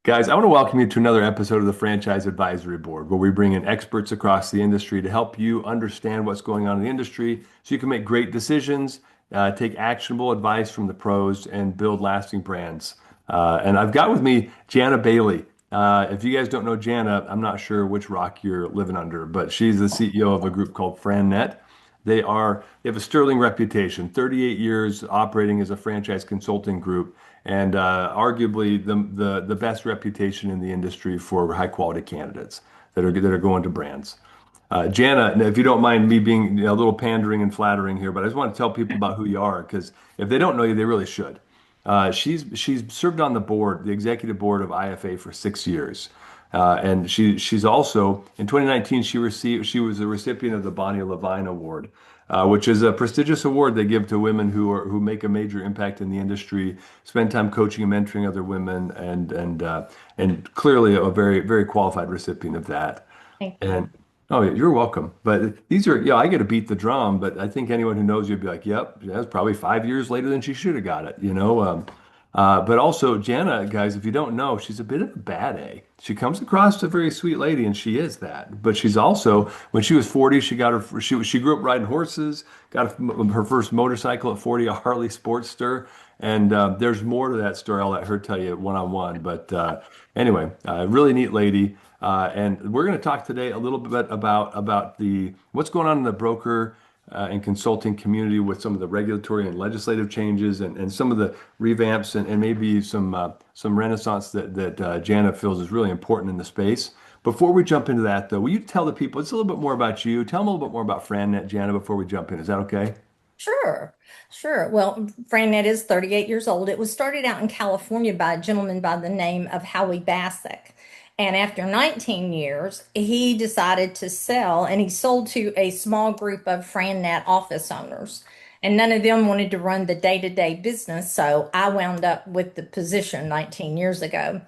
Guys, I want to welcome you to another episode of the Franchise Advisory Board, where we bring in experts across the industry to help you understand what's going on in the industry so you can make great decisions, take actionable advice from the pros, and build lasting brands. And I've got with me Jana Bailey. If you guys don't know Jana, I'm not sure which rock you're living under, but she's the CEO of a group called FranNet. They have a sterling reputation, 38 years operating as a franchise consulting group, and arguably the best reputation in the industry for high quality candidates that are going to brands. Jana, if you don't mind me being a little pandering and flattering here, but I just want to tell people about who you are because if they don't know you, they really should. She's served on the board, the executive board of IFA for 6 years. And she's also in 2019 she was a recipient of the Bonnie Levine Award, which is a prestigious award they give to women who make a major impact in the industry, spend time coaching and mentoring other women, and clearly a very qualified recipient of that. Thank you. And oh, yeah, you're welcome. But these are, yeah, I get to beat the drum, but I think anyone who knows you'd be like, yep, that's probably 5 years later than she should have got it. But also, Jana, guys, if you don't know, she's a bit of a bad egg. She comes across as a very sweet lady, and she is that. But she's also, when she was 40, she grew up riding horses, got her first motorcycle at 40, a Harley Sportster. And there's more to that story. I'll let her tell you one on one. But anyway, really neat lady. And we're going to talk today a little bit about the what's going on in the broker and consulting community with some of the regulatory and legislative changes and some of the revamps and maybe some renaissance that Jana feels is really important in the space. Before we jump into that, though, will you tell the people it's a little bit more about you? Tell them a little bit more about FranNet, Jana, before we jump in. Is that okay? Sure, sure. Well, FranNet is 38 years old. It was started out in California by a gentleman by the name of Howie Bassick. And after 19 years, he decided to sell, and he sold to a small group of FranNet office owners. And none of them wanted to run the day-to-day business, so I wound up with the position 19 years ago.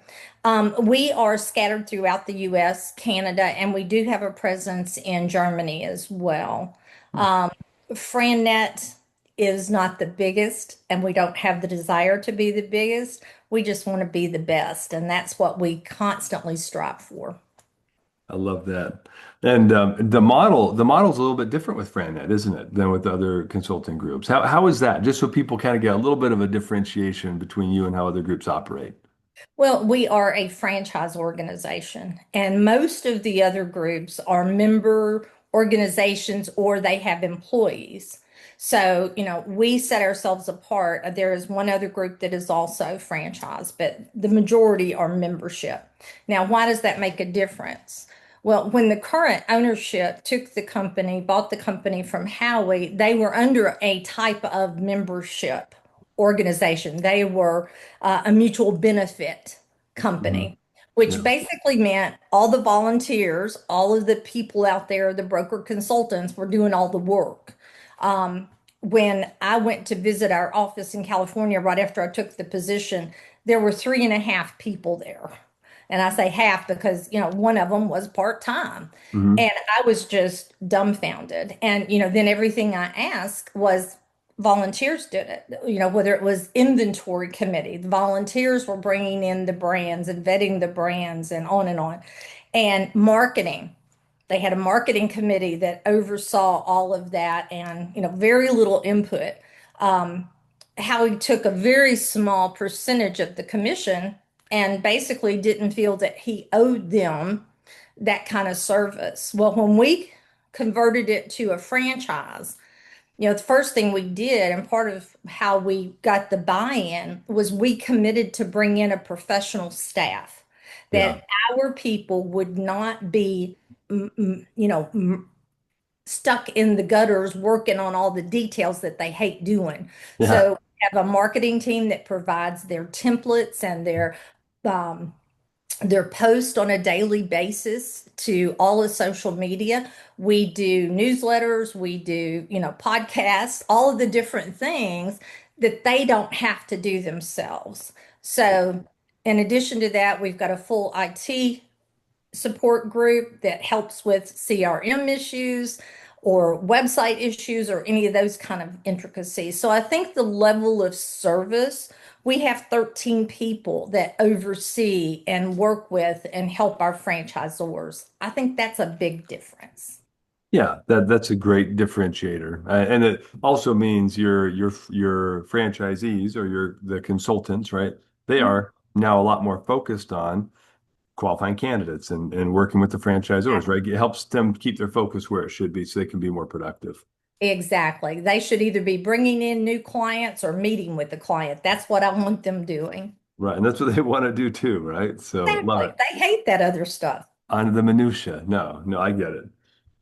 We are scattered throughout the US, Canada, and we do have a presence in Germany as well. FranNet is not the biggest, and we don't have the desire to be the biggest. We just want to be the best, and that's what we constantly strive for. I love that. And the model's a little bit different with FranNet, isn't it, than with other consulting groups? How is that? Just so people kind of get a little bit of a differentiation between you and how other groups operate. Well, we are a franchise organization, and most of the other groups are member organizations or they have employees. So, we set ourselves apart. There is one other group that is also franchise, but the majority are membership. Now, why does that make a difference? Well, when the current ownership took the company, bought the company from Howie, they were under a type of membership organization. They were a mutual benefit Hmm. company, which Yeah. basically meant all the volunteers, all of the people out there, the broker consultants were doing all the work. When I went to visit our office in California right after I took the position, there were three and a half people there. And I say half because, one of them was part-time. Hmm. And I was just dumbfounded. And, then everything I asked was volunteers did it. Whether it was inventory committee, the volunteers were bringing in the brands and vetting the brands and on and on. And marketing, they had a marketing committee that oversaw all of that and, very little input. Howie took a very small percentage of the commission and basically didn't feel that he owed them that kind of service. Well, when we converted it to a franchise, the first thing we did, and part of how we got the buy-in, was we committed to bring in a professional staff, Yeah. that our people would not be, stuck in the gutters working on all the details that they hate doing. Yeah. So we have a marketing team that provides their templates and um, their post on a daily basis to all of social media. We do newsletters, we do, podcasts, all of the different things that they don't have to do themselves. So, in addition to that, we've got a full IT support group that helps with CRM issues or website issues or any of those kind of intricacies. So I think the level of service We have 13 people that oversee and work with and help our franchisors. I think that's a big difference. Yeah, that's a great differentiator, and it also means your franchisees or the consultants, right? They are now a lot more focused on qualifying candidates and working with the franchisors, right? It helps them keep their focus where it should be, so they can be more productive, Exactly. They should either be bringing in new clients or meeting with the client. That's what I want them doing. right? And that's what they want to do too, right? So love Exactly. it. They hate that other stuff. On the minutia, no, no, I get it.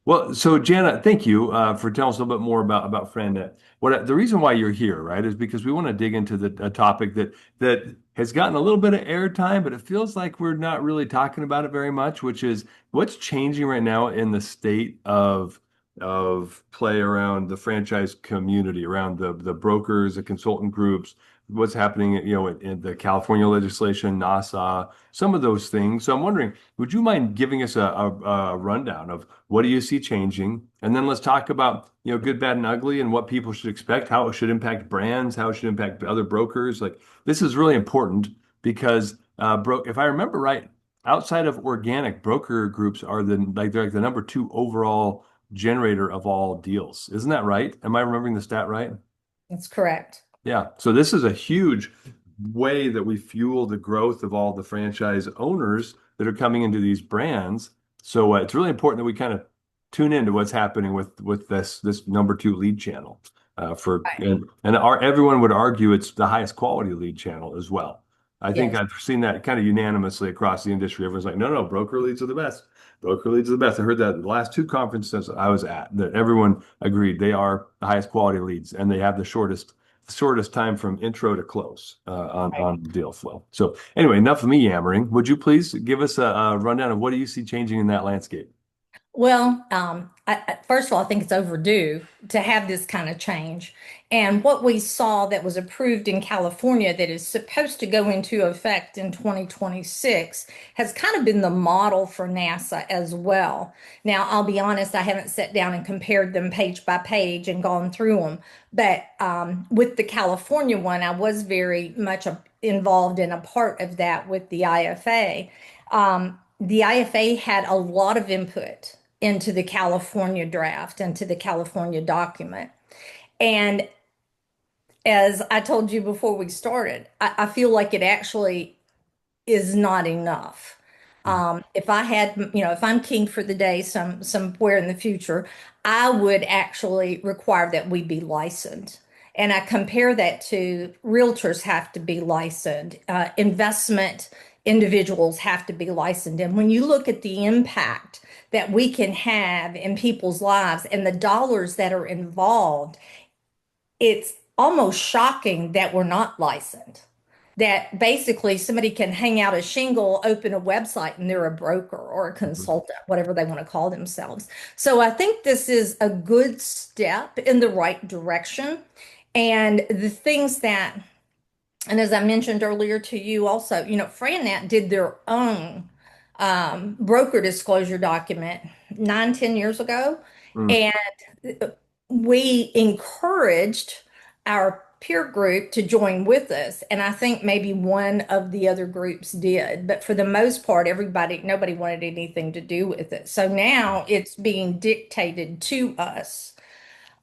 Well, so Jana, thank you for telling us a little bit more about FranNet. The reason why you're here, right, is because we want to dig into a topic that has gotten a little bit of airtime, but it feels like we're not really talking about it very much, which is what's changing right now in the state of play around the franchise community, around the brokers, the consultant groups, what's happening, in the California legislation, NASA, some of those things. So I'm wondering, would you mind giving us a rundown of what do you see changing? And then let's talk about, good, bad, and ugly and what people should expect, how it should impact brands, how it should impact other brokers. Like this is really important because if I remember right, outside of organic, broker groups are they're like the number two overall generator of all deals. Isn't that right? Am I remembering the stat right? That's correct. Yeah. So this is a huge way that we fuel the growth of all the franchise owners that are coming into these brands. So it's really important that we kind of tune into what's happening with this number two lead channel. For Right. and everyone would argue it's the highest quality lead channel as well. I think Yes. I've seen that kind of unanimously across the industry. Everyone's like, no, no, broker leads are the best. Broker leads are the best. I heard that in the last two conferences I was at, that everyone agreed they are the highest quality leads and they have the shortest time from intro to close Right. on deal flow. So anyway, enough of me yammering. Would you please give us a rundown of what do you see changing in that landscape? Well, first of all, I think it's overdue to have this kind of change. And what we saw that was approved in California that is supposed to go into effect in 2026 has kind of been the model for NASA as well. Now, I'll be honest, I haven't sat down and compared them page by page and gone through them. But with the California one, I was very much involved in a part of that with the IFA. The IFA had a lot of input into the California draft and to the California document. And as I told you before we started, I feel like it actually is not enough. If I had, if I'm king for the day somewhere in the future, I would actually require that we be licensed. And I compare that to realtors have to be licensed, investment individuals have to be licensed. And when you look at the impact that we can have in people's lives and the dollars that are involved, it's almost shocking that we're not licensed. That basically somebody can hang out a shingle, open a website, and they're a broker or a consultant, whatever they want to call themselves. So I think this is a good step in the right direction. And the things that, and as I mentioned earlier to you also, FranNet did their own broker disclosure document 9, 10 years ago. Mm, And we encouraged our peer group to join with us. And I think maybe one of the other groups did. But for the most part, nobody wanted anything to do with it. So now it's being dictated to us.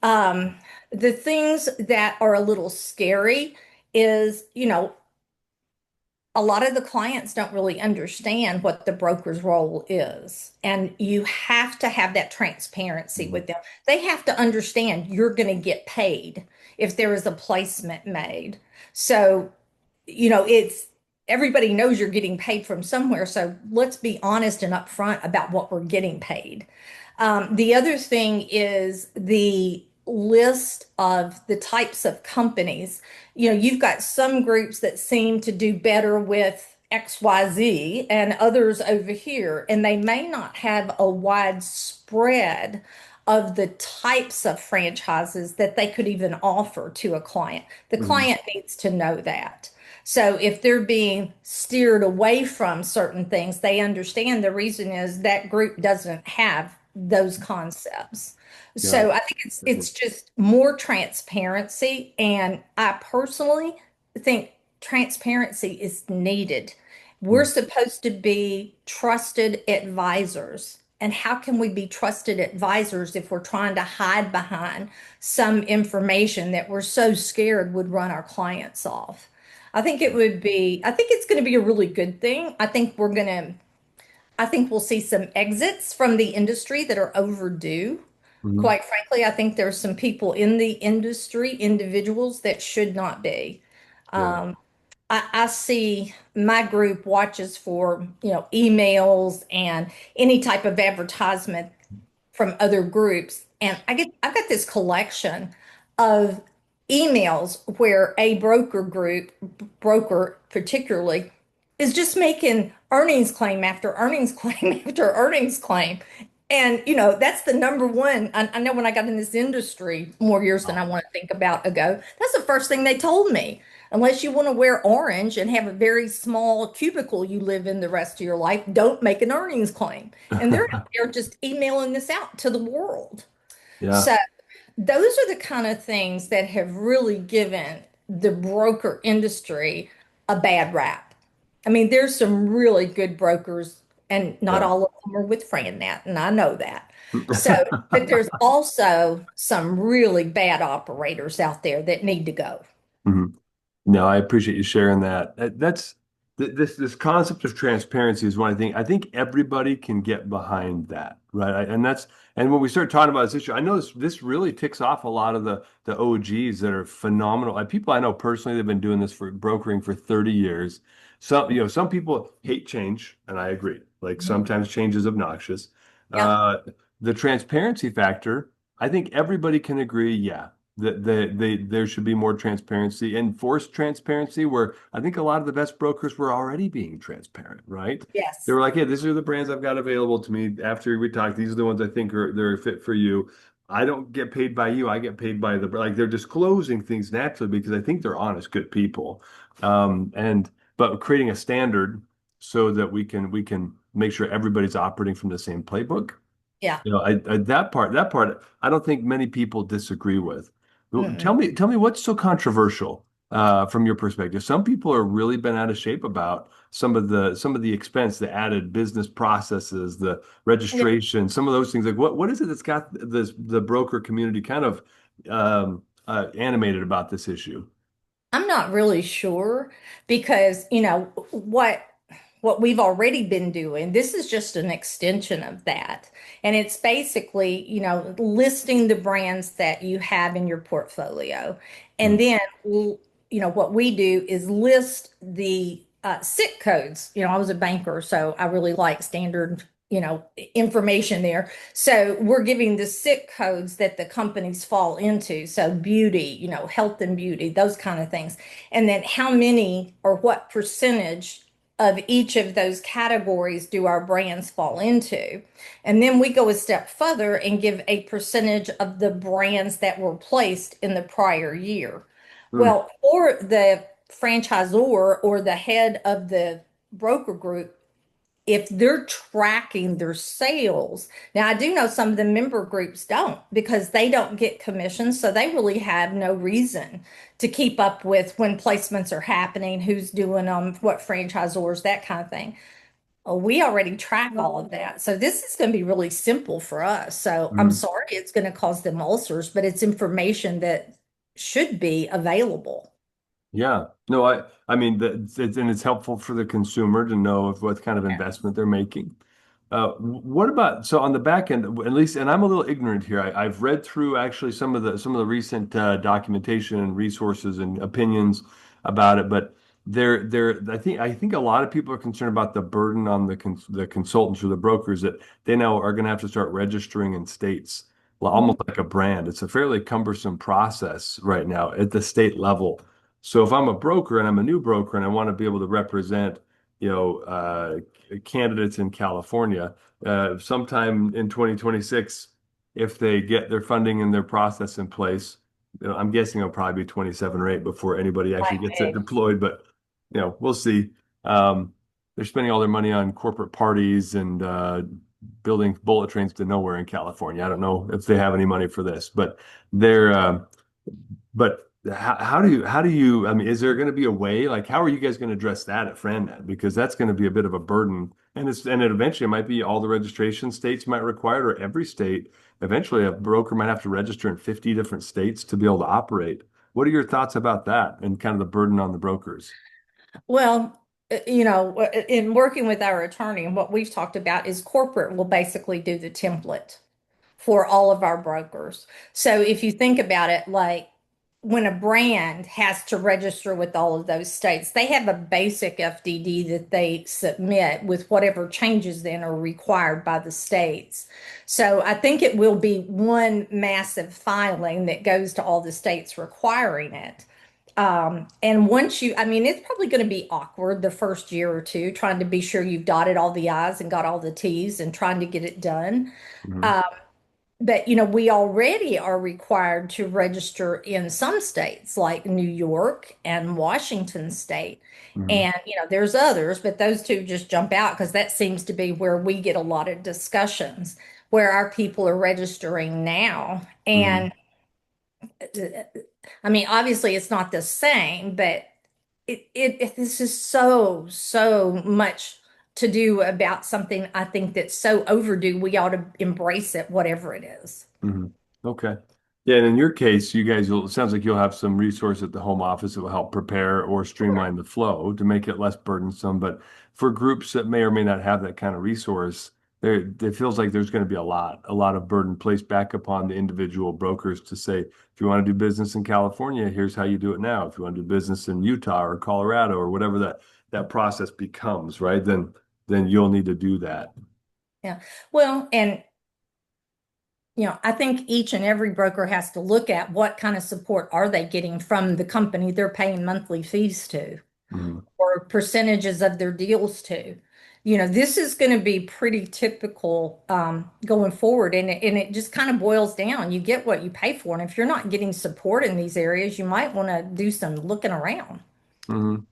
Um, the things that are a little scary is, a lot of the clients don't really understand what the broker's role is. And you have to have that transparency mm, with them. They have to understand you're going to get paid if there is a placement made. So, it's everybody knows you're getting paid from somewhere. So let's be honest and upfront about what we're getting paid. The other thing is the list of the types of companies. You've got some groups that seem to do better with XYZ and others over here, and they may not have a wide spread of the types of franchises that they could even offer to a client. The mm. client needs to know that. So if they're being steered away from certain things, they understand the reason is that group doesn't have those concepts. Got So I think it. it's just more transparency, and I personally think transparency is needed. We're supposed to be trusted advisors. And how can we be trusted advisors if we're trying to hide behind some information that we're so scared would run our clients off? I think it's going to be a really good thing. I think we'll see some exits from the industry that are overdue. Mhm. Quite frankly, I think there's some people in the industry, individuals that should not be. Yeah. I see my group watches for, emails and any type of advertisement from other groups. And I've got this collection of emails where a broker particularly, is just making earnings claim after earnings claim after earnings claim. And, that's the number one. I know when I got in this industry more years than I want to think about ago, that's the first thing they told me. Unless you want to wear orange and have a very small cubicle you live in the rest of your life, don't make an earnings claim. And they're out there just emailing this out to the world. Yeah. So those are the kind of things that have really given the broker industry a bad rap. I mean, there's some really good brokers, and not Yeah. all of them are with FranNet, and I know that. So, but there's also some really bad operators out there that need to go. Mhm. No, I appreciate you sharing that. That's this concept of transparency is one I think everybody can get behind that, right? And when we start talking about this issue, I know this really ticks off a lot of the OGs that are phenomenal. Like people I know personally, they've been doing this for brokering for 30 years. Some people hate change, and I agree. Like Mhm. sometimes change is obnoxious. Yep. Uh, the transparency factor, I think everybody can agree, yeah there should be more transparency, enforced transparency, where I think a lot of the best brokers were already being transparent, right? They Yes. were like, "Hey, these are the brands I've got available to me. After we talk, these are the ones I think they're a fit for you. I don't get paid by you. I get paid by the like." They're disclosing things naturally because I think they're honest, good people. And but creating a standard so that we can make sure everybody's operating from the same playbook. Yeah. That part, I don't think many people disagree with. Mm-mm. Tell me what's so controversial from your perspective. Some people are really bent out of shape about some of the expense, the added business processes, the Yeah. registration, some of those things. Like what is it that's got the broker community kind of animated about this issue? I'm not really sure because, what we've already been doing, this is just an extension of that. And it's basically, listing the brands that you have in your portfolio. Mm, And then, what we do is list the SIC codes. I was a banker, so I really like standard, information there. So we're giving the SIC codes that the companies fall into. So beauty, health and beauty, those kind of things. And then how many or what percentage of each of those categories do our brands fall into? And then we go a step further and give a percentage of the brands that were placed in the prior year. mm, Well, for the franchisor or the head of the broker group, if they're tracking their sales. Now, I do know some of the member groups don't because they don't get commissions, so they really have no reason to keep up with when placements are happening, who's doing them, what franchisors, that kind of thing. Oh, we already track all of that. So this is going to be really simple for us. So I'm mm. sorry it's going to cause them ulcers, but it's information that should be available. Yeah. No, I mean and it's helpful for the consumer to know of what kind of Yes. investment they're making. What about so on the back end, at least, and I'm a little ignorant here. I've read through actually some of the recent documentation and resources and opinions about it, but I think a lot of people are concerned about the burden on the consultants or the brokers that they now are going to have to start registering in states, well, Mhm. almost like a brand. It's a fairly cumbersome process right now at the state level. So if I'm a broker and I'm a new broker and I want to be able to represent, you know, candidates in California, sometime in 2026, if they get their funding and their process in place, I'm guessing it'll probably be 27 or 8 before anybody actually Like gets it me. deployed, but we'll see. They're spending all their money on corporate parties and building bullet trains to nowhere in California. I don't know if they have any money for this, but they're but how do you, I mean, is there going to be a way, like, how are you guys going to address that at FranNet? Because that's going to be a bit of a burden. And it eventually might be all the registration states might require it, or every state. Eventually, a broker might have to register in 50 different states to be able to operate. What are your thoughts about that and kind of the burden on the brokers? Well, in working with our attorney, and what we've talked about is corporate will basically do the template for all of our brokers. So if you think about it, like when a brand has to register with all of those states, they have a basic FDD that they submit with whatever changes then are required by the states. So I think it will be one massive filing that goes to all the states requiring it. And once you, I mean, it's probably going to be awkward the first year or two, trying to be sure you've dotted all the I's and got all the T's and trying to get it done. Hmm. But we already are required to register in some states like New York and Washington State. Hmm. And there's others, but those two just jump out because that seems to be where we get a lot of discussions where our people are registering now. Hmm. And I mean, obviously it's not the same, but this is so much to do about something I think that's so overdue. We ought to embrace it, whatever it is. Hmm. Okay. Yeah, and in your case, you guys will, it sounds like you'll have some resource at the home office that will help prepare or streamline the flow to make it less burdensome. But for groups that may or may not have that kind of resource, it feels like there's going to be a lot of burden placed back upon the individual brokers to say, if you want to do business in California, here's how you do it now. If you want to do business in Utah or Colorado or whatever that process becomes, right? Then you'll need to do that. Yeah. Well, and I think each and every broker has to look at what kind of support are they getting from the company they're paying monthly fees to Mhm. or percentages of their deals to. This is going to be pretty typical going forward, and it just kind of boils down. You get what you pay for, and if you're not getting support in these areas, you might want to do some looking around. Mhm.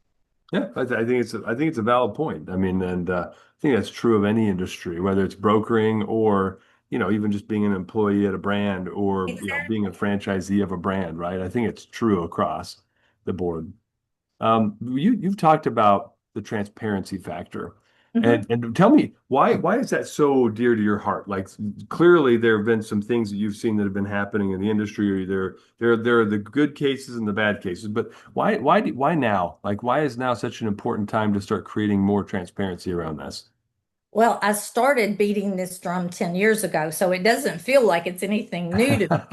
Yeah, I think it's a valid point. I mean, and I think that's true of any industry, whether it's brokering or even just being an employee at a brand or being a franchisee of a brand, right? I think it's true across the board. You've talked about the transparency factor, Mhm. and tell me why is that so dear to your heart? Like clearly there have been some things that you've seen that have been happening in the industry, or there are the good cases and the bad cases, but why now? Like why is now such an important time to start creating more transparency around this? Well, I started beating this drum 10 years ago, so it doesn't feel like it's anything new to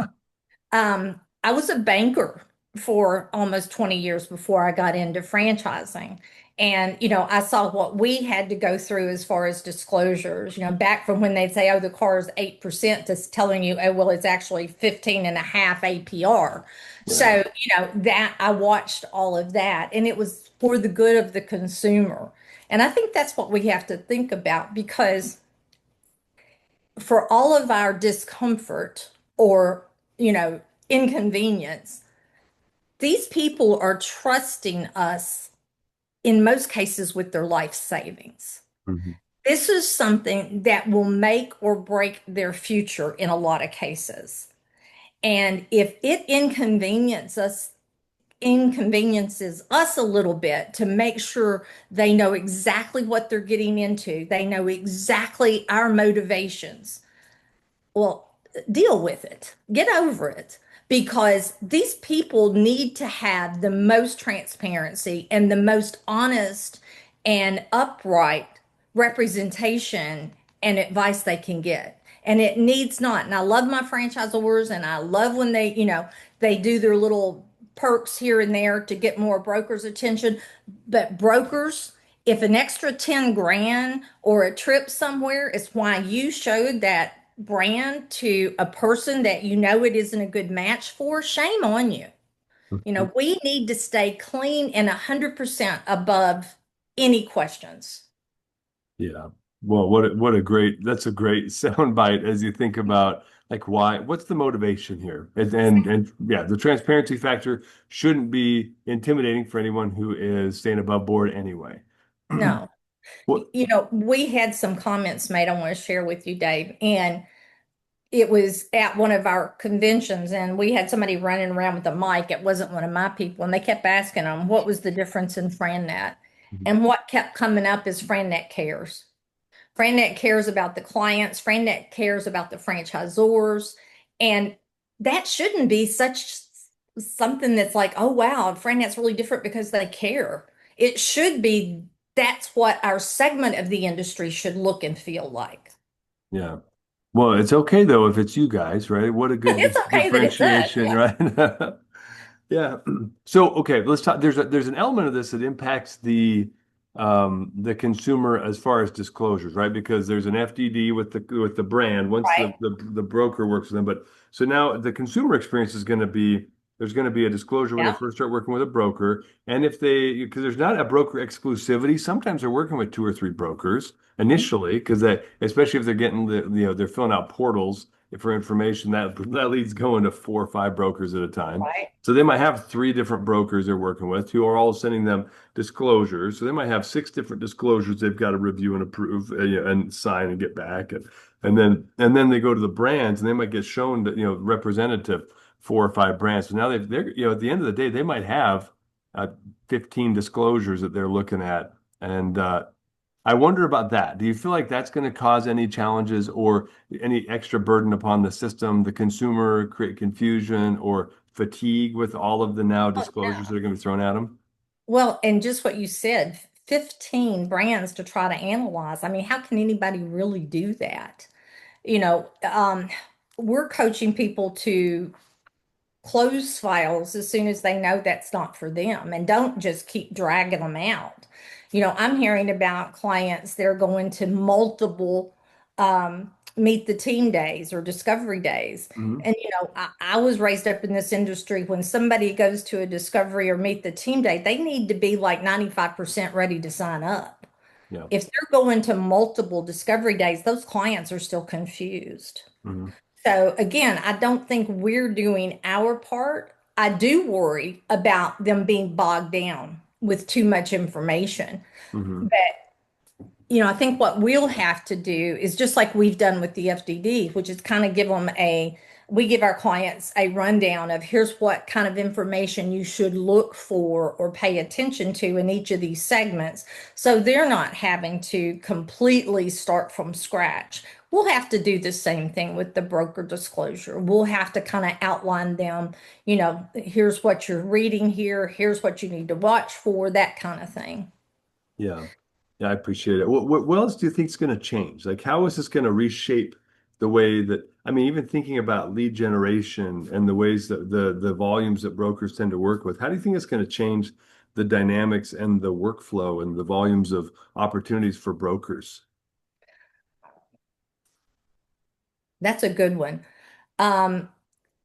me. I was a banker for almost 20 years before I got into franchising. And, I saw what we had to go through as far as disclosures, back from when they'd say, oh, the car is 8% to telling you, oh, well, it's actually 15 and a half APR. Yeah. So, that I watched all of that and it was for the good of the consumer. And I think that's what we have to think about because for all of our discomfort or, inconvenience, these people are trusting us in most cases with their life savings. Mhm. This is something that will make or break their future in a lot of cases. And if it inconveniences us a little bit to make sure they know exactly what they're getting into, they know exactly our motivations. Well, deal with it, get over it, because these people need to have the most transparency and the most honest and upright representation and advice they can get. And it needs not. And I love my franchisors and I love when they do their little perks here and there to get more brokers' attention. But brokers, if an extra 10 grand or a trip somewhere is why you showed that brand to a person that it isn't a good match for, shame on you. We need to stay clean and 100% above any questions. Yeah. Well, that's a great soundbite as you think about like what's the motivation here? And yeah, the transparency factor shouldn't be intimidating for anyone who is staying above board anyway. No, What? we had some comments made I want to share with you, Dave. And it was at one of our conventions, and we had somebody running around with a mic. It wasn't one of my people, and they kept asking them what was the difference in FranNet. Mhm. And what kept coming up is FranNet cares. FranNet cares about the clients, FranNet cares about the franchisors, and that shouldn't be such something that's like, oh wow, FranNet's really different because they care. It should be that's what our segment of the industry should look and feel like. Yeah. Well, it's okay though if it's you guys, right? What a good It's okay that it's us. differentiation, Yeah. right? Yeah. So, okay, let's talk. There's an element of this that impacts the consumer as far as disclosures, right? Because there's an FDD with the brand once Right. the broker works with them. But so now the consumer experience is going to be there's going to be a disclosure when they Yeah. first start working with a broker, and if they because there's not a broker exclusivity, sometimes they're working with two or three brokers initially because they especially if they're getting they're filling out portals for information that leads going to four or five brokers at a time. Right. So they might have three different brokers they're working with who are all sending them disclosures. So they might have six different disclosures they've got to review and approve and sign and get back. And then they go to the brands and they might get shown that, representative four or five brands. So now they're, at the end of the day, they might have 15 disclosures that they're looking at. And I wonder about that. Do you feel like that's going to cause any challenges or any extra burden upon the system, the consumer, create confusion or fatigue with all of the now Oh, disclosures yeah. that are going to be thrown at them? Well, and just what you said, 15 brands to try to analyze. I mean, how can anybody really do that? You know, we're coaching people to close files as soon as they know that's not for them and don't just keep dragging them out. I'm hearing about clients that are going to multiple meet the team days or discovery days. Hmm. And, I was raised up in this industry. When somebody goes to a discovery or meet the team day, they need to be like 95% ready to sign up. Yeah. If they're going to multiple discovery days, those clients are still confused. Hmm. So again, I don't think we're doing our part. I do worry about them being bogged down with too much information. Hmm. But, I think what we'll have to do is just like we've done with the FDD, which is kind of we give our clients a rundown of here's what kind of information you should look for or pay attention to in each of these segments. So they're not having to completely start from scratch. We'll have to do the same thing with the broker disclosure. We'll have to kind of outline them, here's what you're reading here, here's what you need to watch for, that kind of thing. Yeah. Yeah, I appreciate it. What else do you think is going to change? Like, how is this going to reshape the way that, I mean, even thinking about lead generation and the ways that the volumes that brokers tend to work with, how do you think it's going to change the dynamics and the workflow and the volumes of opportunities for brokers? That's a good one. Um,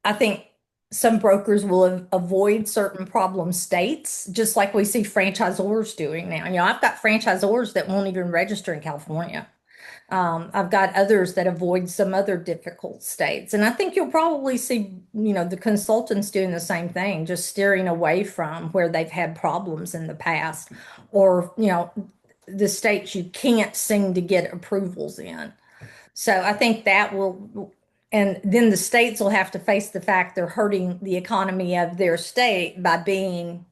I think some brokers will avoid certain problem states, just like we see franchisors doing now. I've got franchisors that won't even register in California. I've got others that avoid some other difficult states. And I think you'll probably see, the consultants doing the same thing, just steering away from where they've had problems in the past or, the states you can't seem to get approvals in. So I think that will, and then the states will have to face the fact they're hurting the economy of their state by being,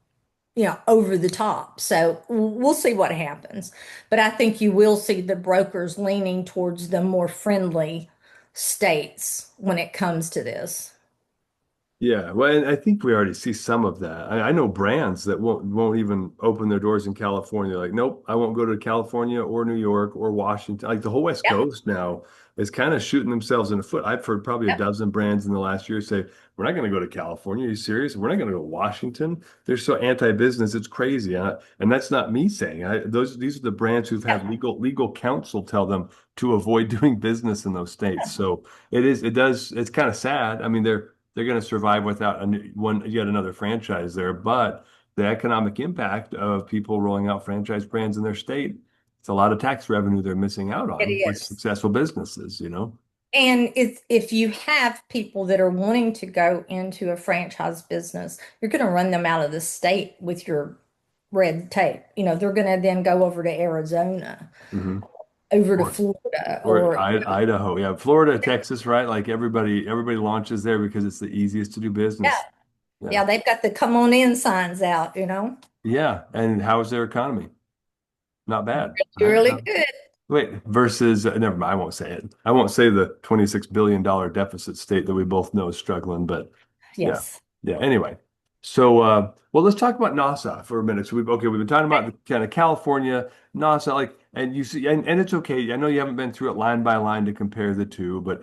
over the top. So we'll see what happens. But I think you will see the brokers leaning towards the more friendly states when it comes to this. Yeah, well, and I think we already see some of that. I know brands that won't even open their doors in California. They're like, nope, I won't go to California or New York or Washington. Like the whole West Yep, Coast now is kind of shooting themselves in the foot. I've heard probably a yep, dozen brands in the last year say, "We're not going to go to California. Are you serious? We're not going to go to Washington." They're so anti-business, it's crazy. And that's not me saying. These are the brands who've had yep. legal counsel tell them to avoid doing business in those states. So it's kind of sad. I mean, they're going to survive without yet another franchise there. But the economic impact of people rolling out franchise brands in their state, it's a lot of tax revenue they're missing out It on with is. successful businesses. And if you have people that are wanting to go into a franchise business, you're going to run them out of the state with your red tape. They're going to then go over to Arizona. Hmm. over to or Florida or or, Idaho. Yeah, Florida, Texas, right? Like everybody launches there because it's the easiest to do yeah, business. Yeah. yeah, they've got the come on in signs out. Yeah. And how's their economy? Not bad, right? Really good. Wait, versus never mind, I won't say it. I won't say the $26 billion deficit state that we both know is struggling, but yeah. Yes. Yeah. Anyway, so well, let's talk about NASA for a minute. So we've been talking about the kind of California, NASA, like, and you see, and it's okay. I know you haven't been through it line by line to compare the two, but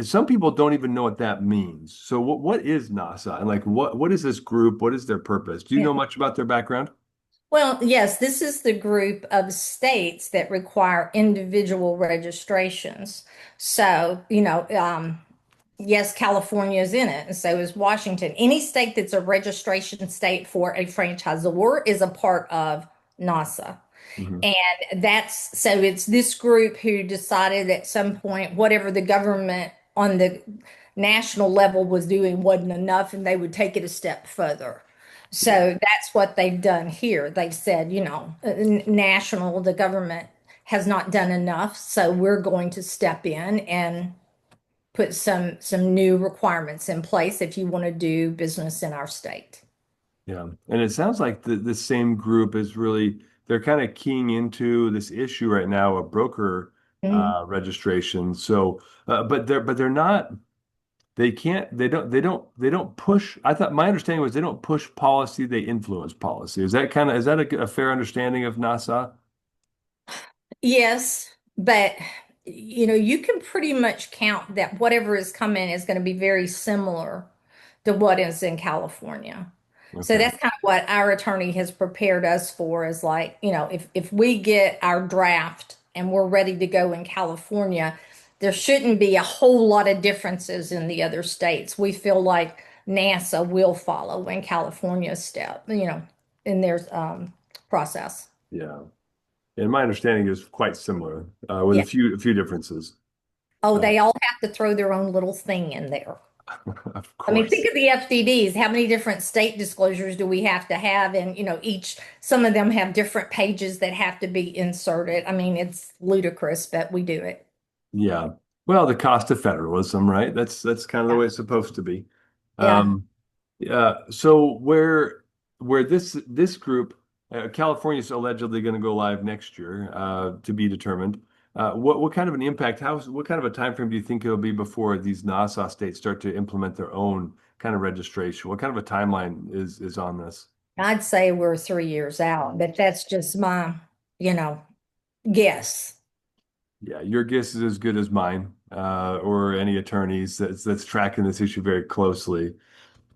some people don't even know what that means. So what is NASA and like what is this group? What is their purpose? Do you Yeah. know much about their background? Well, yes, this is the group of states that require individual registrations. So, yes, California is in it, and so is Washington. Any state that's a registration state for a franchisor is a part of NASA. Hmm. And that's so it's this group who decided at some point, whatever the government on the national level was doing wasn't enough, and they would take it a step further. Yeah. So that's what they've done here. They've said, national, the government has not done enough, so we're going to step in and put some new requirements in place if you want to do business in our state. Yeah. And it sounds like the same group is really, they're kind of keying into this issue right now of broker Mhm. registration. So, but they're not, they can't, they don't push. I thought my understanding was they don't push policy, they influence policy. Is that a fair understanding of NASA? Yes, but you can pretty much count that whatever is coming is going to be very similar to what is in California. So Okay. that's kind of what our attorney has prepared us for is like, if we get our draft and we're ready to go in California, there shouldn't be a whole lot of differences in the other states. We feel like NASA will follow in California's step, in their process. Yeah. And my understanding is quite similar, with Yeah. a few differences. Oh, Uh, they all have to throw their own little thing in there. of I mean, think course. of the FDDs. How many different state disclosures do we have to have? And, some of them have different pages that have to be inserted. I mean, it's ludicrous, but we do it. Yeah. Well, the cost of federalism, right? That's kind of the Yeah. way it's supposed to be. Yeah. Um, so where this group, California is allegedly going to go live next year, to be determined. What kind of an impact? What kind of a time frame do you think it'll be before these NASA states start to implement their own kind of registration? What kind of a timeline is on this? I'd say we're 3 years out, but that's just my, you know, guess. Yeah, your guess is as good as mine, or any attorneys that's tracking this issue very closely.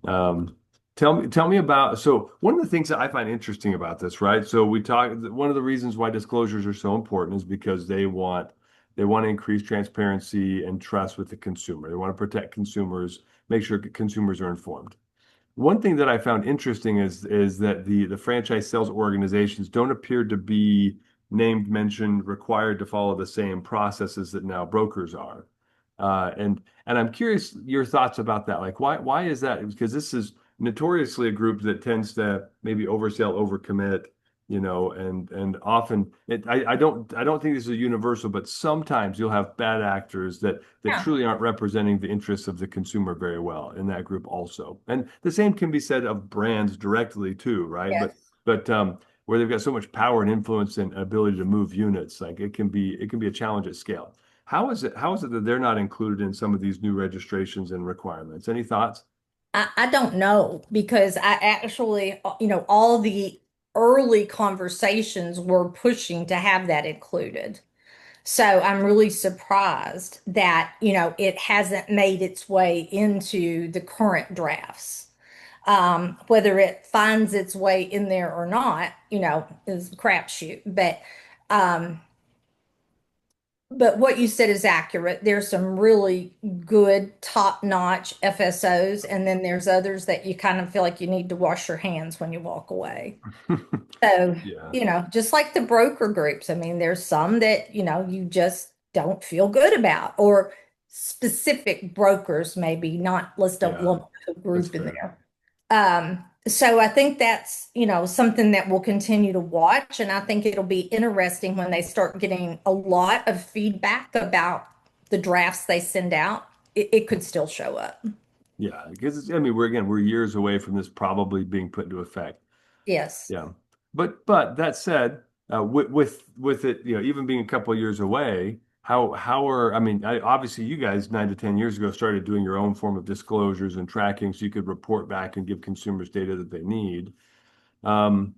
Um, tell me about, so one of the things that I find interesting about this, right? So one of the reasons why disclosures are so important is because they want to increase transparency and trust with the consumer. They want to protect consumers, make sure consumers are informed. One thing that I found interesting is that the franchise sales organizations don't appear to be named, mentioned, required to follow the same processes that now brokers are. And I'm curious your thoughts about that. Like why is that? Because this is notoriously a group that tends to maybe oversell, overcommit, and often I don't think this is universal, but sometimes you'll have bad actors that Yeah. truly aren't representing the interests of the consumer very well in that group also. And the same can be said of brands directly too, right? But Yes. but where they've got so much power and influence and ability to move units, like it can be a challenge at scale. How is it that they're not included in some of these new registrations and requirements? Any thoughts? I don't know because I actually, all the early conversations were pushing to have that included. So I'm really surprised that, it hasn't made its way into the current drafts. Whether it finds its way in there or not, is a crapshoot. But what you said is accurate. There's some really good, top-notch FSOs, and then there's others that you kind of feel like you need to wash your hands when you walk away. So, Yeah, just like the broker groups, I mean, there's some that, you just don't feel good about, or specific brokers, maybe not, let's don't yeah, lump the that's group in fair. there. So I think that's, something that we'll continue to watch. And I think it'll be interesting when they start getting a lot of feedback about the drafts they send out. It could still show up. Yeah, because I mean, we're years away from this probably being put into effect. Yes. Yeah, but that said, with it, even being a couple of years away, how are I mean, obviously you guys 9 to 10 years ago started doing your own form of disclosures and tracking, so you could report back and give consumers data that they need. Um,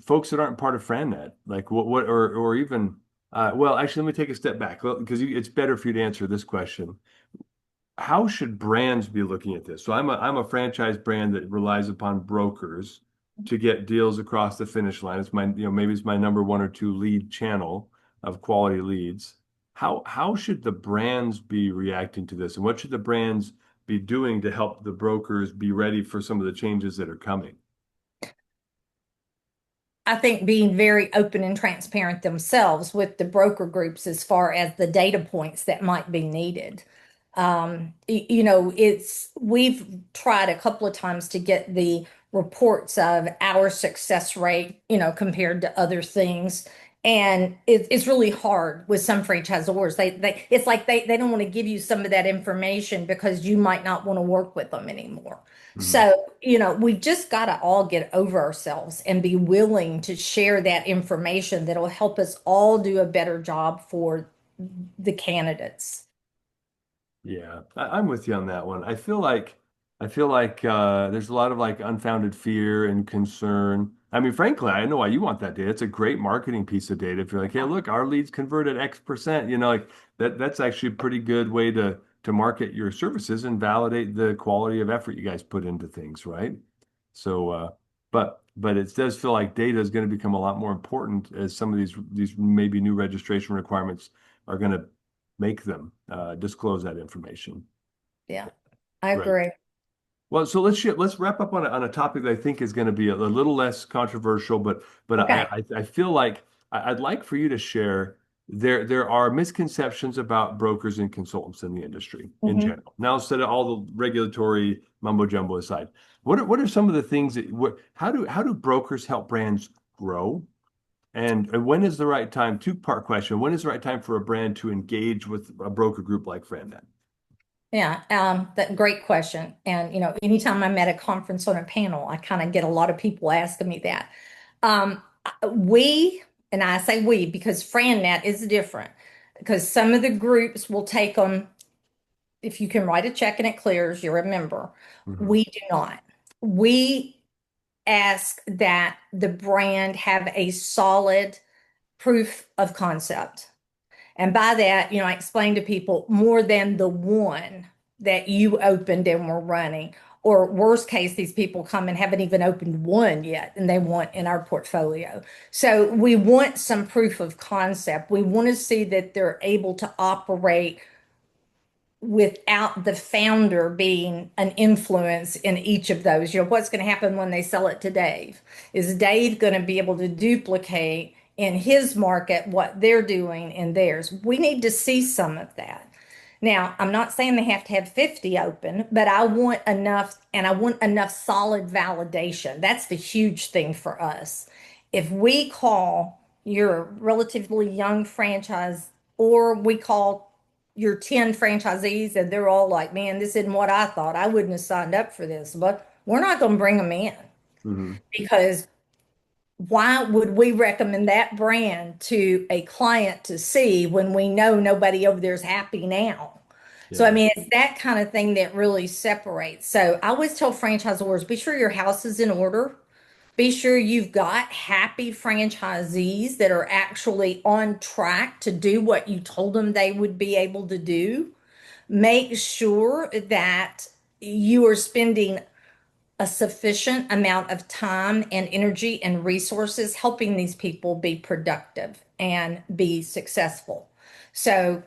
Folks that aren't part of FranNet, like or even, well, actually, let me take a step back because it's better for you to answer this question. How should brands be looking at this? So I'm a franchise brand that relies upon brokers to get deals across the finish line. It's my, maybe it's my number one or two lead channel of quality leads. How should the brands be reacting to this? And what should the brands be doing to help the brokers be ready for some of the changes that are coming? I think being very open and transparent themselves with the broker groups as far as the data points that might be needed. We've tried a couple of times to get the reports of our success rate, compared to other things. And it's really hard with some franchisors. It's like they don't want to give you some of that information because you might not want to work with them anymore. Mhm. So, we've just got to all get over ourselves and be willing to share that information that'll help us all do a better job for the candidates. Yeah, I'm with you on that one. I feel like there's a lot of like unfounded fear and concern. I mean, frankly, I know why you want that data. It's a great marketing piece of data. If you're like, hey, look, our leads converted X%, like that's actually a pretty good way to market your services and validate the quality of effort you guys put into things, right? So, but it does feel like data is going to become a lot more important as some of these maybe new registration requirements are going to make them disclose that information. Yeah, I Right. agree. Well, so let's wrap up on a topic that I think is going to be a little less controversial, but Okay. I feel like I'd like for you to share there are misconceptions about brokers and consultants in the industry in Mhm. general. Now, instead of all the regulatory mumbo jumbo aside, what are some of the things how do brokers help brands grow? And when is the right time? Two-part question. When is the right time for a brand to engage with a broker group like FranNet? Yeah, that great question. And anytime I'm at a conference on a panel, I kind of get a lot of people asking me that. Um, we, and I say we because FranNet is different because some of the groups will take them. If you can write a check and it clears, you're a member. Hmm. We do not. We ask that the brand have a solid proof of concept. And by that, I explain to people more than the one that you opened and were running. Or worst case, these people come and haven't even opened one yet and they want in our portfolio. So we want some proof of concept. We want to see that they're able to operate without the founder being an influence in each of those. What's going to happen when they sell it to Dave? Is Dave going to be able to duplicate in his market what they're doing in theirs? We need to see some of that. Now, I'm not saying they have to have 50 open, but I want enough and I want enough solid validation. That's the huge thing for us. If we call your relatively young franchise or we call your 10 franchisees and they're all like, man, this isn't what I thought. I wouldn't have signed up for this, but we're not going to bring them in Hmm. because why would we recommend that brand to a client to see when we know nobody over there is happy now? So, I Yeah. mean, it's that kind of thing that really separates. So, I always tell franchisors be sure your house is in order. Be sure you've got happy franchisees that are actually on track to do what you told them they would be able to do. Make sure that you are spending a sufficient amount of time and energy and resources helping these people be productive and be successful. So,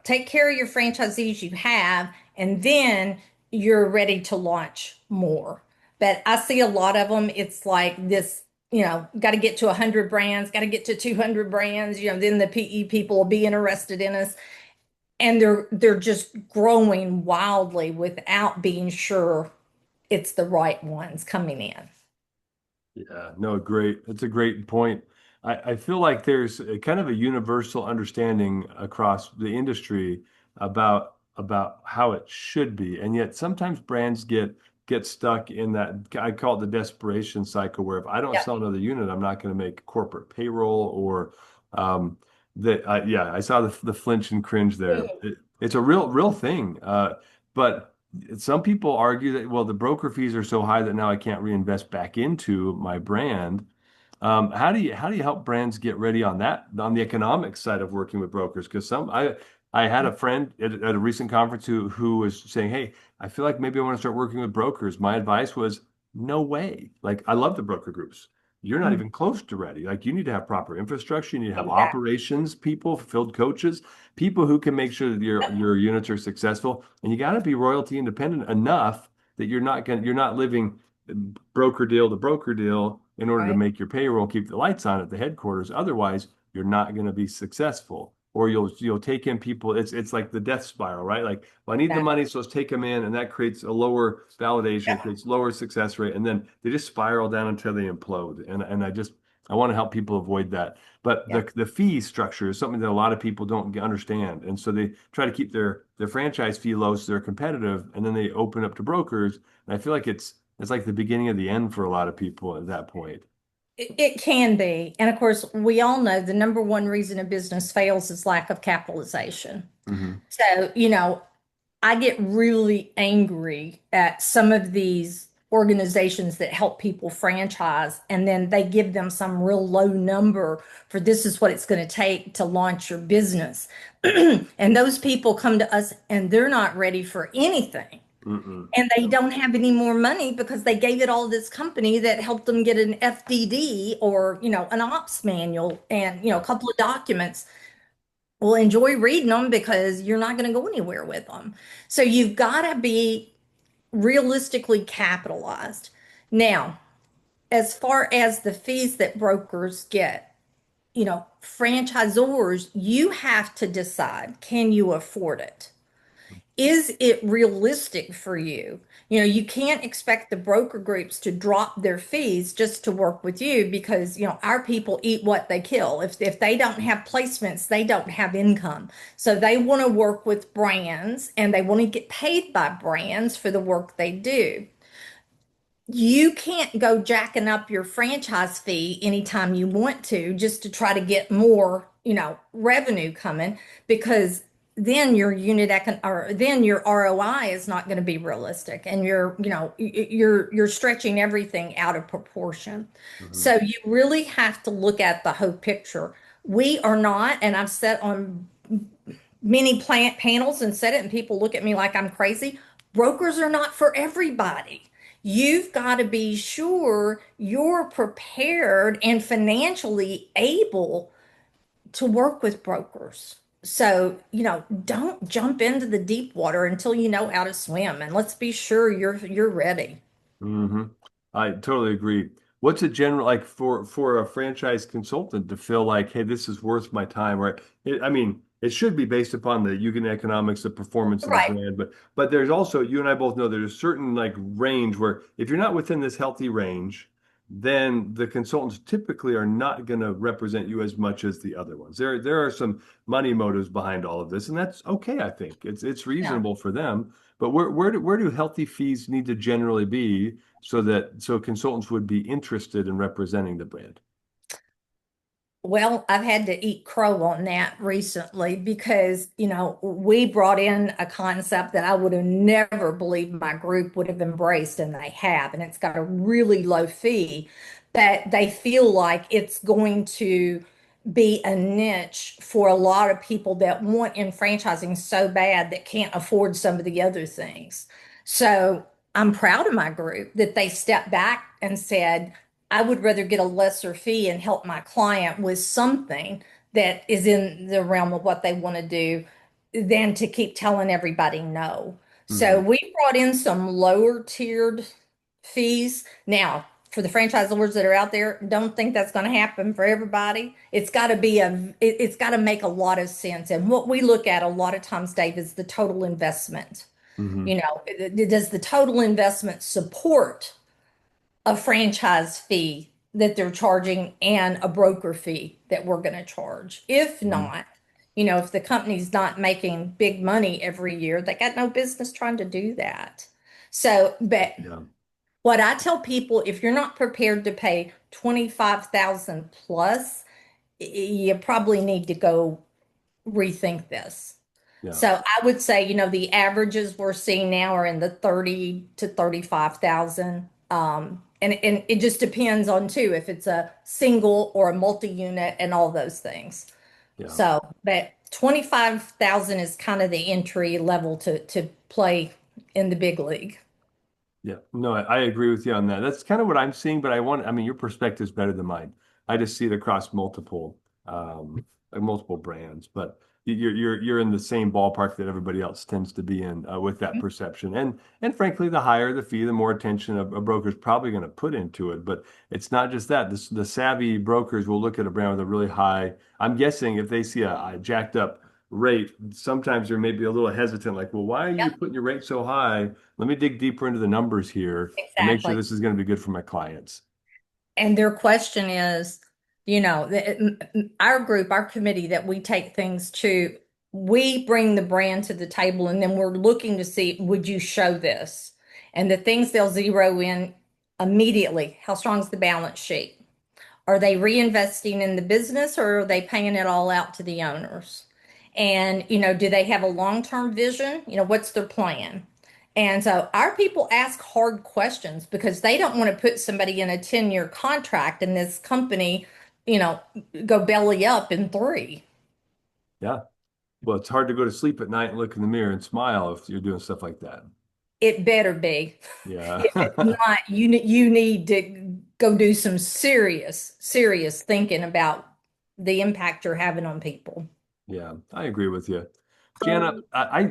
take care of your franchisees you have, and then you're ready to launch more. But I see a lot of them, it's like this, got to get to 100 brands, got to get to 200 brands, then the PE people will be interested in us. And they're just growing wildly without being sure it's the right ones coming in. Yeah, no, great. That's a great point. I feel like there's a kind of a universal understanding across the industry about how it should be. And yet sometimes brands get stuck in that I call it the desperation cycle where if I don't Yep. sell another unit, I'm not going to make corporate payroll or that yeah, I saw the flinch and cringe there. It's a real thing. But some people argue that, well, the broker fees are so high that now I can't reinvest back into my brand. How do you help brands get ready on that on the economic side of working with brokers? Because I had a friend at a recent conference who was saying, "Hey, I feel like maybe I want to start working with brokers." My advice was, "No way! Like I love the broker groups. You're not Mhm. even close to ready. Like you need to have proper infrastructure. You need to have Exactly. operations people, field coaches, people who can make sure that your units are successful, and you got to be royalty independent enough that you're not living broker deal to broker deal in order to Right. make your payroll, keep the lights on at the headquarters. Otherwise, you're not going to be successful. Or you'll take in people. It's like the death spiral, right? Like, well, I need the Exactly. money, so let's take them in, and that creates a lower validation, it Yep. creates lower success rate, and then they just spiral down until they implode. And I want to help people avoid that. But Yep. the fee structure is something that a lot of people don't understand, and so they try to keep their franchise fee low so they're competitive, and then they open up to brokers. And I feel like it's like the beginning of the end for a lot of people at that point. It can be. And of course, we all know the number one reason a business fails is lack of capitalization. Hmm. So, I get really angry at some of these organizations that help people franchise, and then they give them some real low number for this is what it's going to take to launch your business. And those people come to us and they're not ready for anything. Mm-mm. And they don't have any more money because they gave it all to this company that helped them get an FDD or, an ops manual and, a Yeah. couple of documents. Well, enjoy reading them because you're not going to go anywhere with them. So you've got to be realistically capitalized. Now, as far as the fees that brokers get, franchisors, you have to decide, can you afford it? Is it realistic for you? You can't expect the broker groups to drop their fees just to work with you because, our people eat what they kill. If they don't have placements, they don't have income. So they want to work with brands and they want to get paid by brands for the work they do. You can't go jacking up your franchise fee anytime you want to just to try to get more, revenue coming because then your or then your ROI is not going to be realistic and you're stretching everything out of proportion. Hmm. So you really have to look at the whole picture. We are not, and I've sat on many plant panels and said it, and people look at me like I'm crazy. Brokers are not for everybody. You've got to be sure you're prepared and financially able to work with brokers. So, don't jump into the deep water until you know how to swim. And let's be sure you're ready. Hmm. I totally agree. What's a general like for a franchise consultant to feel like, hey, this is worth my time, right? I mean, it should be based upon the unit economics, the performance of the Right. brand, but there's also you and I both know there's a certain like range where if you're not within this healthy range, then the consultants typically are not going to represent you as much as the other ones. There are some money motives behind all of this, and that's okay, I think. It's Yeah. reasonable for them. But where do healthy fees need to generally be so consultants would be interested in representing the brand? Well, I've had to eat crow on that recently because, we brought in a concept that I would have never believed my group would have embraced, and they have. And it's got a really low fee, but they feel like it's going to be a niche for a lot of people that want in franchising so bad that can't afford some of the other things. So I'm proud of my group that they stepped back and said, I would rather get a lesser fee and help my client with something that is in the realm of what they want to do than to keep telling everybody no. So Hmm. we brought in some lower tiered fees. Now, for the franchisors that are out there, don't think that's going to happen for everybody. It's got to make a lot of sense. And what we look at a lot of times, Dave, is the total investment. Hmm. You know, does the total investment support a franchise fee that they're charging and a broker fee that we're going to charge? If Hmm. not, if the company's not making big money every year, they got no business trying to do that. So, but Yeah. what I tell people, if you're not prepared to pay 25,000 plus, you probably need to go rethink this. Yeah. So I would say, the averages we're seeing now are in the 30 to 35,000. And it just depends on too, if it's a single or a multi-unit and all those things. Yeah. So, but 25,000 is kind of the entry level to play in the big league. Yeah, no, I agree with you on that. That's kind of what I'm seeing, but I mean, your perspective is better than mine. I just see it across multiple brands, but you're in the same ballpark that everybody else tends to be in with that perception. And frankly, the higher the fee, the more attention a broker's probably going to put into it. But it's not just that. The savvy brokers will look at a brand with a really high. I'm guessing if they see a jacked up rate, sometimes they're maybe a little hesitant, like, well, why are you Yep, putting your rate so high? Let me dig deeper into the numbers here and make sure exactly. this is going to be good for my clients. And their question is, our group, our committee that we take things to, we bring the brand to the table and then we're looking to see, would you show this? And the things they'll zero in immediately, how strong is the balance sheet? Are they reinvesting in the business or are they paying it all out to the owners? And, do they have a long-term vision? What's their plan? And so our people ask hard questions because they don't want to put somebody in a 10-year contract and this company, you know, go belly up in 3. Yeah. Well, it's hard to go to sleep at night and look in the mirror and smile if you're doing stuff like that. It better be. Yeah. If it's not, you need to go do some serious thinking about the impact you're having on people. Yeah, I agree with you. Jana,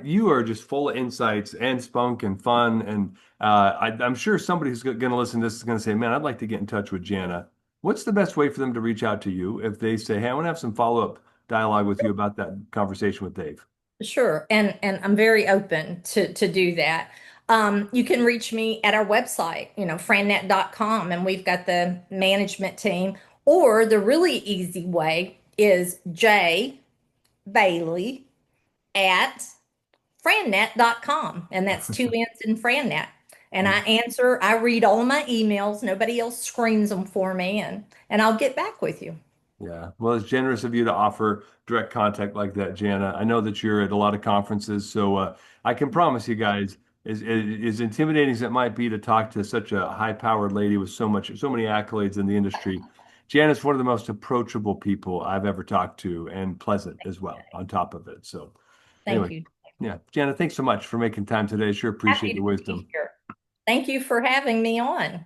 you are just full of insights and spunk and fun. And I'm sure somebody who's going to listen to this is going to say, man, I'd like to get in touch with Jana. What's the best way for them to reach out to you if they say, hey, I want to have some follow-up dialogue with you about that conversation with Dave? Sure, and I'm very open to do that. You can reach me at our website, frannet.com, and we've got the management team. Or the really easy way is J Bailey at frannet.com, and that's two N's in FranNet. And I read all of my emails. Nobody else screens them for me, and I'll get back with you. Yeah. Well, it's generous of you to offer direct contact like that, Jana. I know that you're at a lot of conferences, so I can promise you guys, as intimidating as it might be to talk to such a high-powered lady with so many accolades in the industry, Jana's one of the most approachable people I've ever talked to, and pleasant as well, on top of it. So, Thank anyway, you. yeah, Jana, thanks so much for making time today. Sure appreciate Happy the to be wisdom. here. Thank you for having me on.